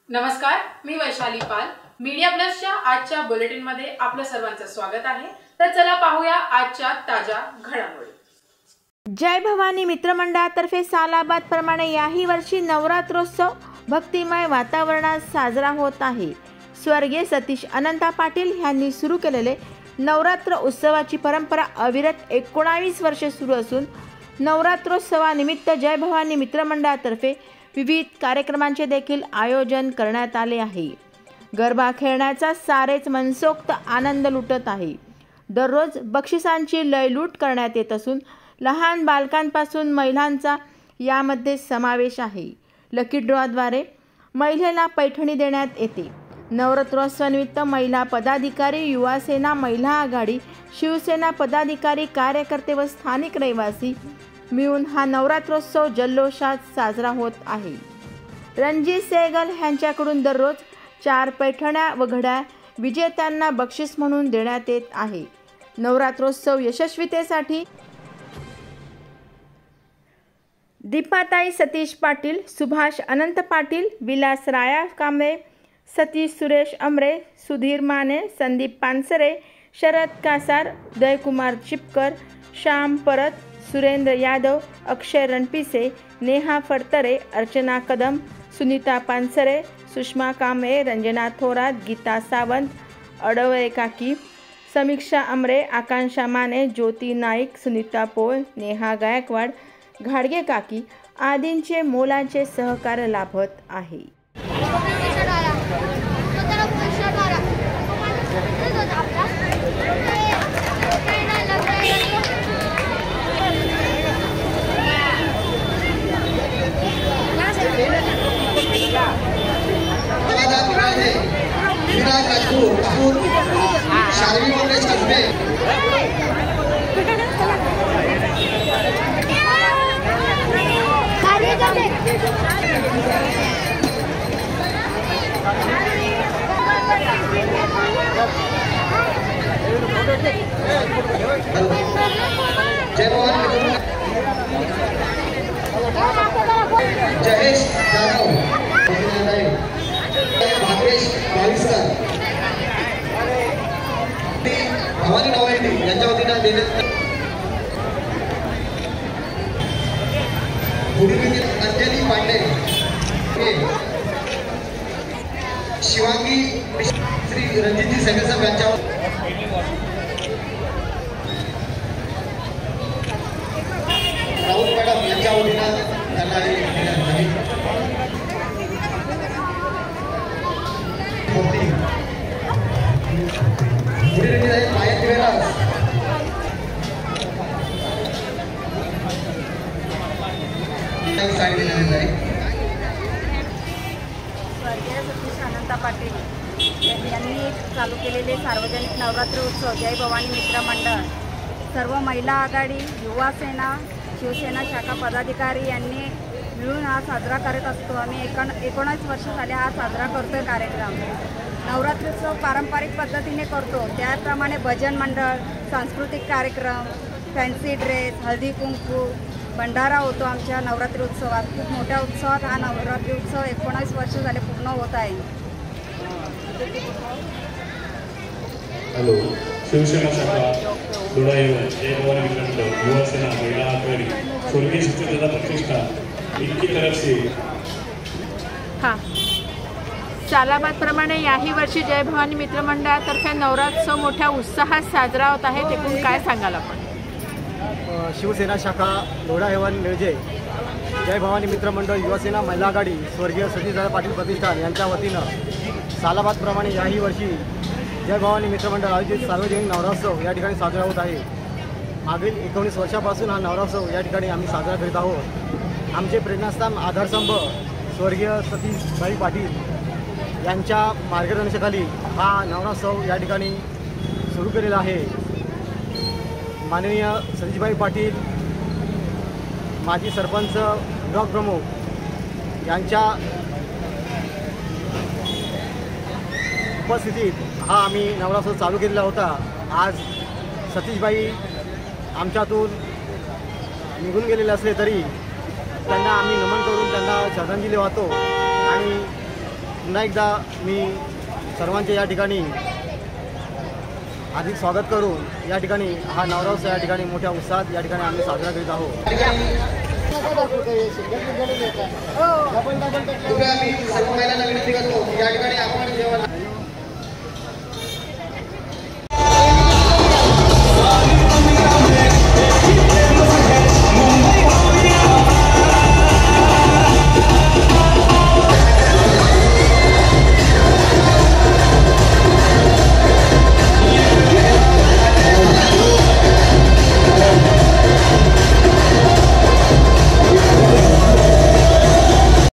नमस्कार, मी वैशाली पाल. मीडिया प्लसच्या आजच्या बुलेटिनमध्ये आपलं सर्वांचं स्वागत आहे. तर चला पाहूया आजच्या ताज्या घडामोडी. जय भवानी मित्रमंडळातर्फे सालाबाद प्रमाणे याही वर्षी नवरात्रोत्सव भक्तिमय वातावरणात साजरा होत आहे. स्वर्गीय सतीश अनंता पाटील यांनी सुरू केलेले नवरात्र उत्सवाची परंपरा अविरत 19 वर्षे सुरू असून नवरात्रोत्सवानिमित्त जय भवानी मित्रमंडळातर्फे विविध कार्यक्रमांचे देखील आयोजन करण्यात आले आहे. गरबा खेळण्याचा सारेच मनसोक्त आनंद लुटत आहे. दररोज बक्षिसांची लयलूट करण्यात येत असून लहान बालकांपासून महिलांचा यामध्ये समावेश आहे. लकी ड्रॉद्वारे महिलेला पैठणी देण्यात येते. नवरात्रोत्सवानिमित्त महिला पदाधिकारी, युवा सेना, महिला आघाडी, शिवसेना पदाधिकारी, कार्यकर्ते व स्थानिक रहिवासी मिळून हा नवरात्रोत्सव जल्लोषात साजरा होत आहे. रणजित सहगल यांच्याकडून दररोज 4 पैठण्या व घड्याळ विजेत्यांना बक्षीस म्हणून देण्यात येत आहे. नवरात्रोत्सव यशस्वीतेसाठी दीपाताई सतीश पाटील, सुभाष अनंत पाटील, विलास राया कांबळे, सतीश सुरेश अमरे, सुधीर माने, संदीप पानसरे, शरद कासार, उदयकुमार चिपकर, श्याम परत, सुरेंद्र यादव, अक्षय रणपिसे, नेहा फडतरे, अर्चना कदम, सुनीता पानसरे, सुषमा कांबळे, रंजना थोरात, गीता सावंत, अडवळे काकी, समीक्षा अमरे, आकांक्षा माने, ज्योती नाईक, सुनीता पोळ, नेहा गायकवाड, घाडगे काकी आदींचे मोलाचे सहकार्य लाभत आहे. जयेश जाधव, भाग्येश भाविस्कर, भवानी नवायटी यांच्या वतीनं देण्यात अंजली पांडे, शिवांगी श्री रणजितजी सहगल यांच्या राऊत मॅडम यांच्या वतीनं त्यांना स्वर्गीय सतीश अनंता पाटील यांनी चालू केलेले सार्वजनिक नवरात्र उत्सव जय भवानी मित्र मंडळ, सर्व महिला आघाडी, युवा सेना, शिवसेना शाखा पदाधिकारी यांनी मिळून हा साजरा करत असतो. आम्ही 19 वर्ष झाले हा साजरा करतोय कार्यक्रम. नवरात्रोत्सव पारंपरिक पद्धतीने करतो, त्याप्रमाणे भजन मंडळ, सांस्कृतिक कार्यक्रम, फॅन्सी ड्रेस, हळदी कुंकू, भंडारा होतो. आमच्या नवरात्री उत्सवात खूप मोठ्या उत्सवात हा नवरात्री उत्सव 19 वर्ष झाले पूर्ण होत आहे. हॅलो, शिवसेना शाखा दोडाईवर जय भवानी मित्रमंडळ, युवा सेना, महिला आघाड़ी, स्वर्गीय सत्यदादा प्रतिष्ठान इनकी तरफ से सालाबाद प्रमाणे याही वर्षी जय भवानी मित्रमंडळातर्फे नवरात्रोत्सव मोठ्या उत्साहात साजरा होत आहे. ते काय सांगाल आपण? शिवसेना शाखा लोढा हेवन मिळजे, जय भवानी मित्रमंडळ, युवासेना, महिला आघाडी, स्वर्गीय सतीशदादा पाटील प्रतिष्ठान यांच्या वतीनं सालाबादप्रमाणे याही वर्षी जय भवानी मित्रमंडळ आयोजित सार्वजनिक नवरात्रोत्सव या ठिकाणी साजरा होत आहे. मागील 19 वर्षापासून हा नवरात्रोत्सव या ठिकाणी आम्ही साजरा करीत आहोत. आमचे प्रेरणास्थान आधारस्तंभ स्वर्गीय सतीशभाई पाटील यांच्या मार्गदर्शनाखाली हा नवरात्रोत्सव या ठिकाणी सुरू केलेला आहे. माननीय सतीशभाई पाटील, माजी सरपंच, ब्लॉक प्रमुख यांच्या उपस्थितीत हा आम्ही नवरात्रोत्सव चालू केलेला होता. आज सतीशबाई आमच्यातून निघून गेलेले असले तरी त्यांना आम्ही नमन करून त्यांना श्रद्धांजली वाहतो आणि पुन्हा एकदा मी सर्वांचे या ठिकाणी हार्दिक स्वागत करून या ठिकाणी हा नवरात्र या ठिकाणी मोठ्या उत्साहात या ठिकाणी आम्ही साजरा करीत आहोत. कृपया मी सर्व महिलांना विनंती करतो की या ठिकाणी आपण जेव्हा